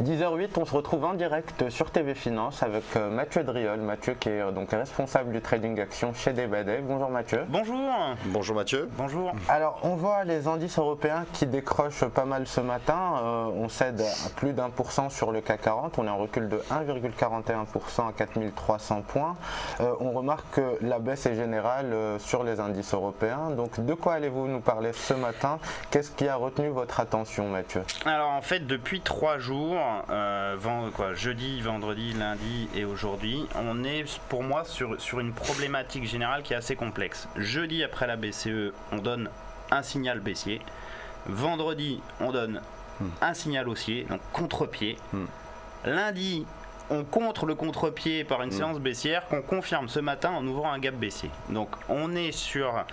10h08, on se retrouve en direct sur TV Finance avec Mathieu Driol. Mathieu qui est donc responsable du trading action chez Debaday. Bonjour Mathieu. Bonjour. Bonjour Mathieu. Bonjour. Alors on voit les indices européens qui décrochent pas mal ce matin. On cède à plus d'1% sur le CAC 40. On est en recul de 1,41% à 4300 points. On remarque que la baisse est générale sur les indices européens. Donc de quoi allez-vous nous parler ce matin? Qu'est-ce qui a retenu votre attention Mathieu? Alors en fait depuis 3 jours, jeudi, vendredi, lundi et aujourd'hui, on est pour moi sur une problématique générale qui est assez complexe. Jeudi après la BCE, on donne un signal baissier. Vendredi, on donne un signal haussier, donc contre-pied. Lundi, on contre le contre-pied par une séance baissière qu'on confirme ce matin en ouvrant un gap baissier. Donc on est sur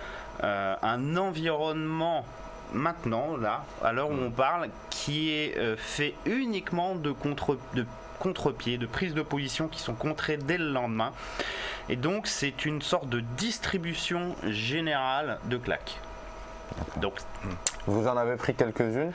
un environnement maintenant, là, à l'heure où on parle, qui est fait uniquement de contre-pied, de prise de position qui sont contrées dès le lendemain. Et donc c'est une sorte de distribution générale de claques. Donc, vous en avez pris quelques-unes?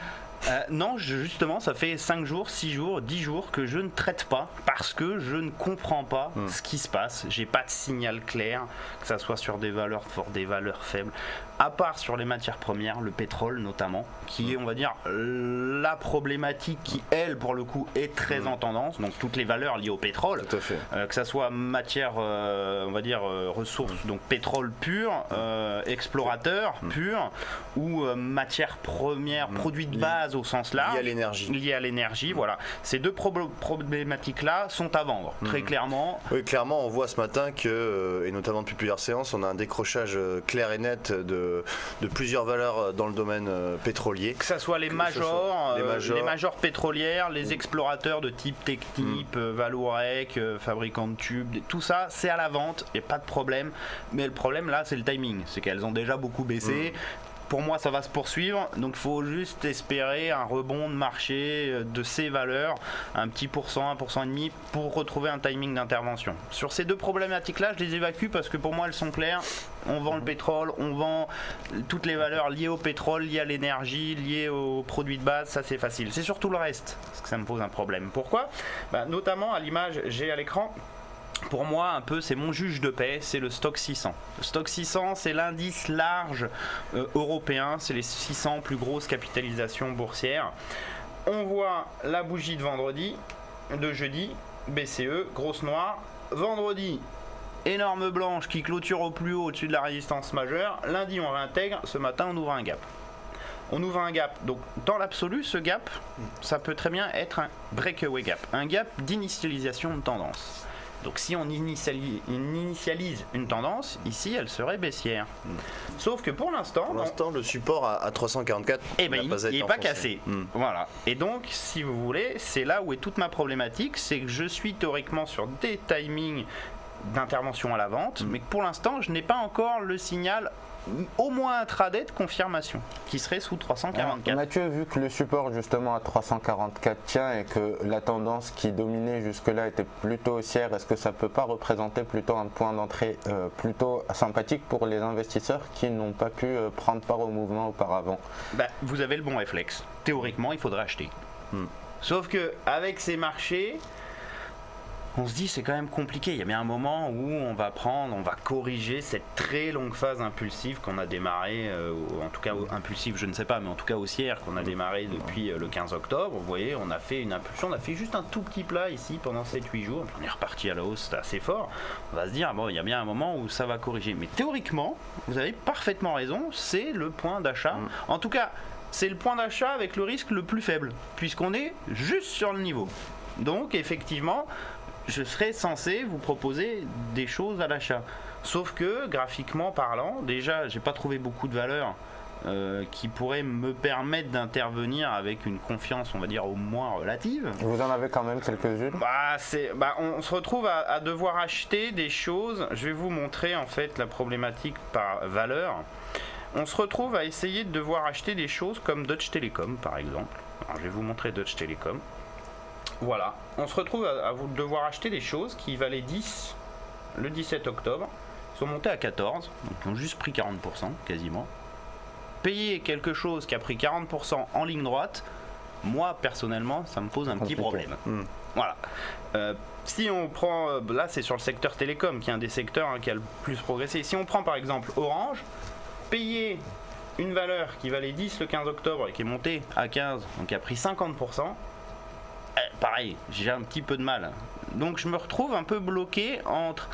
Non, justement, ça fait 5 jours, 6 jours, 10 jours que je ne traite pas parce que je ne comprends pas ce qui se passe. J'ai pas de signal clair, que ça soit sur des valeurs fortes, des valeurs faibles, à part sur les matières premières, le pétrole notamment, qui est, on va dire, la problématique qui, elle, pour le coup, est très en tendance. Donc toutes les valeurs liées au pétrole, Tout à fait. que ça soit matière, on va dire, ressources, donc pétrole pur, explorateur pur, ou matière première, produit de base au sens large, lié à l'énergie, voilà. Ces deux problématiques-là sont à vendre, très clairement. Oui, clairement, on voit ce matin que, et notamment depuis plusieurs séances, on a un décrochage clair et net de plusieurs valeurs dans le domaine pétrolier. Que ce soit les majors pétrolières, les explorateurs de type Technip, Vallourec, fabricants de tubes, tout ça, c'est à la vente, et pas de problème. Mais le problème là, c'est le timing, c'est qu'elles ont déjà beaucoup baissé. Pour moi, ça va se poursuivre, donc il faut juste espérer un rebond de marché de ces valeurs, un petit pourcent, 1,5% pour retrouver un timing d'intervention. Sur ces deux problématiques-là, je les évacue parce que pour moi, elles sont claires. On vend le pétrole, on vend toutes les valeurs liées au pétrole, liées à l'énergie, liées aux produits de base, ça c'est facile. C'est surtout le reste, parce que ça me pose un problème. Pourquoi ? Notamment à l'image, j'ai à l'écran. Pour moi, un peu, c'est mon juge de paix, c'est le Stoxx 600. Le Stoxx 600, c'est l'indice large européen, c'est les 600 plus grosses capitalisations boursières. On voit la bougie de jeudi, BCE, grosse noire. Vendredi, énorme blanche qui clôture au plus haut au-dessus de la résistance majeure. Lundi, on réintègre. Ce matin, on ouvre un gap. Donc dans l'absolu, ce gap, ça peut très bien être un breakaway gap, un gap d'initialisation de tendance. Donc si on initialise une tendance, ici elle serait baissière. Sauf que pour l'instant, le support à 344 il n'est pas cassé. Voilà. Et donc, si vous voulez, c'est là où est toute ma problématique, c'est que je suis théoriquement sur des timings d'intervention à la vente, mais que pour l'instant, je n'ai pas encore le signal au moins intraday de confirmation qui serait sous 344. Alors, Mathieu, vu que le support justement à 344 tient et que la tendance qui dominait jusque-là était plutôt haussière, est-ce que ça peut pas représenter plutôt un point d'entrée plutôt sympathique pour les investisseurs qui n'ont pas pu prendre part au mouvement auparavant? Vous avez le bon réflexe. Théoriquement, il faudrait acheter. Sauf que avec ces marchés, on se dit c'est quand même compliqué. Il y a bien un moment où on va corriger cette très longue phase impulsive qu'on a démarré, en tout cas impulsive je ne sais pas, mais en tout cas haussière qu'on a démarré depuis le 15 octobre. Vous voyez, on a fait une impulsion, on a fait juste un tout petit plat ici pendant 7-8 jours, on est reparti à la hausse, c'était assez fort. On va se dire, il y a bien un moment où ça va corriger. Mais théoriquement, vous avez parfaitement raison, c'est le point d'achat. En tout cas, c'est le point d'achat avec le risque le plus faible, puisqu'on est juste sur le niveau. Donc effectivement, je serais censé vous proposer des choses à l'achat. Sauf que, graphiquement parlant, déjà, j'ai pas trouvé beaucoup de valeurs qui pourraient me permettre d'intervenir avec une confiance, on va dire, au moins relative. Vous en avez quand même quelques-unes? On se retrouve à devoir acheter des choses. Je vais vous montrer, en fait, la problématique par valeur. On se retrouve à essayer de devoir acheter des choses comme Deutsche Telekom, par exemple. Alors, je vais vous montrer Deutsche Telekom. Voilà, on se retrouve à devoir acheter des choses qui valaient 10 le 17 octobre, sont montées à 14, donc ils ont juste pris 40% quasiment. Payer quelque chose qui a pris 40% en ligne droite, moi personnellement ça me pose un petit problème. Voilà. Si on prend, là c'est sur le secteur télécom qui est un des secteurs qui a le plus progressé. Si on prend par exemple Orange, payer une valeur qui valait 10 le 15 octobre et qui est montée à 15, donc qui a pris 50%, pareil, j'ai un petit peu de mal. Donc je me retrouve un peu bloqué entre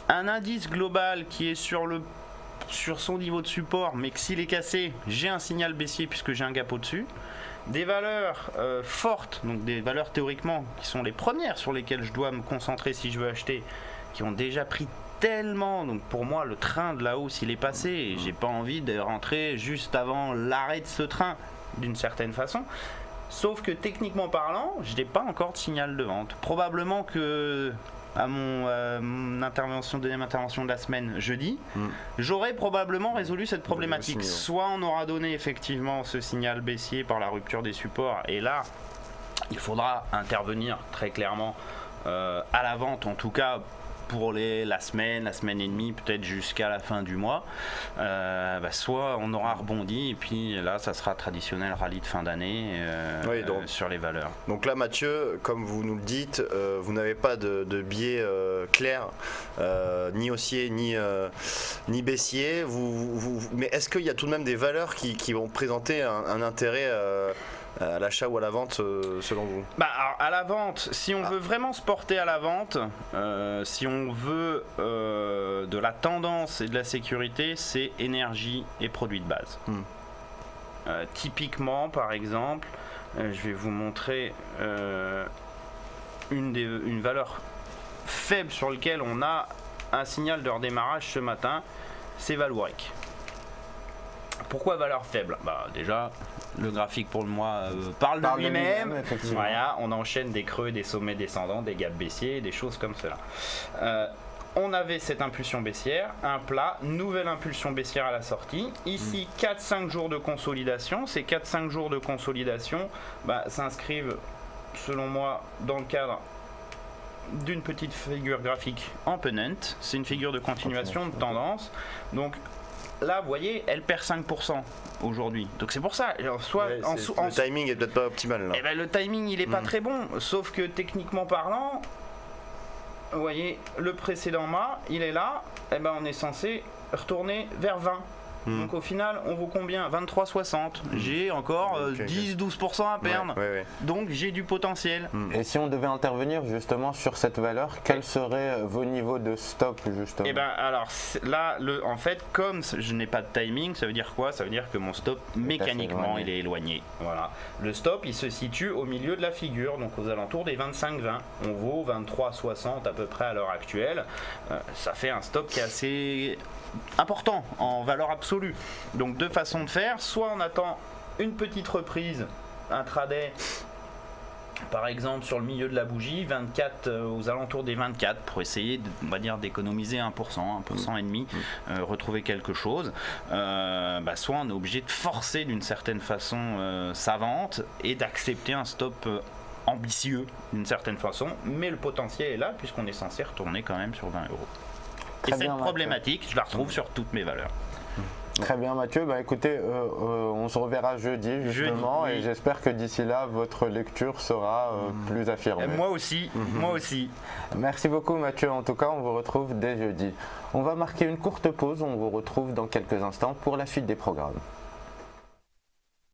un indice global qui est sur son niveau de support, mais que s'il est cassé, j'ai un signal baissier puisque j'ai un gap au-dessus. Des valeurs fortes, donc des valeurs théoriquement qui sont les premières sur lesquelles je dois me concentrer si je veux acheter, qui ont déjà pris tellement, donc pour moi le train de la hausse il est passé et j'ai pas envie de rentrer juste avant l'arrêt de ce train d'une certaine façon. Sauf que techniquement parlant, je n'ai pas encore de signal de vente. Probablement que à mon deuxième intervention de la semaine jeudi, j'aurais probablement résolu cette problématique. Soit on aura donné effectivement ce signal baissier par la rupture des supports, et là, il faudra intervenir très clairement à la vente, en tout cas pour la semaine et demie, peut-être jusqu'à la fin du mois. Soit on aura rebondi et puis là ça sera traditionnel rallye de fin d'année sur les valeurs. Donc là Mathieu, comme vous nous le dites, vous n'avez pas de biais clair, ni haussier ni baissier. Mais est-ce qu'il y a tout de même des valeurs qui vont présenter un intérêt à l'achat ou à la vente selon vous? Alors, à la vente, si on veut vraiment se porter à la vente, si on veut de la tendance et de la sécurité, c'est énergie et produits de base. Typiquement, par exemple, je vais vous montrer une valeur faible sur laquelle on a un signal de redémarrage ce matin, c'est Vallourec. Pourquoi valeur faible? Déjà, le graphique pour le mois parle de lui-même. Voilà, on enchaîne des creux, des sommets descendants, des gaps baissiers, des choses comme cela. On avait cette impulsion baissière, un plat, nouvelle impulsion baissière à la sortie. Ici, 4-5 jours de consolidation. Ces 4-5 jours de consolidation s'inscrivent, selon moi, dans le cadre d'une petite figure graphique en pennant. C'est une figure de continuation de tendance. Donc, là, vous voyez, elle perd 5% aujourd'hui. Donc c'est pour ça. Le timing est peut-être pas optimal là. Le timing, il est pas très bon. Sauf que techniquement parlant, vous voyez, le précédent mât, il est là. On est censé retourner vers 20. Donc au final, on vaut combien? 23,60. J'ai encore 10-12% à perdre. Donc j'ai du potentiel. Et si on devait intervenir justement sur cette valeur, quels seraient vos niveaux de stop justement? Alors là, en fait, comme je n'ai pas de timing, ça veut dire quoi? Ça veut dire que mon stop, mécaniquement, il est éloigné. Voilà. Le stop, il se situe au milieu de la figure, donc aux alentours des 25-20. On vaut 23,60 à peu près à l'heure actuelle. Ça fait un stop qui est assez important en valeur absolue. Donc deux façons de faire, soit on attend une petite reprise intraday, par exemple sur le milieu de la bougie, 24 aux alentours des 24, pour essayer on va dire d'économiser 1%, 1% et demi, retrouver quelque chose. Soit on est obligé de forcer d'une certaine façon sa vente et d'accepter un stop ambitieux d'une certaine façon, mais le potentiel est là puisqu'on est censé retourner quand même sur 20 euros. Et cette problématique, je la retrouve sur toutes mes valeurs. Très bien Mathieu, écoutez, on se reverra jeudi justement et j'espère que d'ici là votre lecture sera plus affirmée. Moi aussi, moi aussi. Merci beaucoup Mathieu, en tout cas on vous retrouve dès jeudi. On va marquer une courte pause, on vous retrouve dans quelques instants pour la suite des programmes.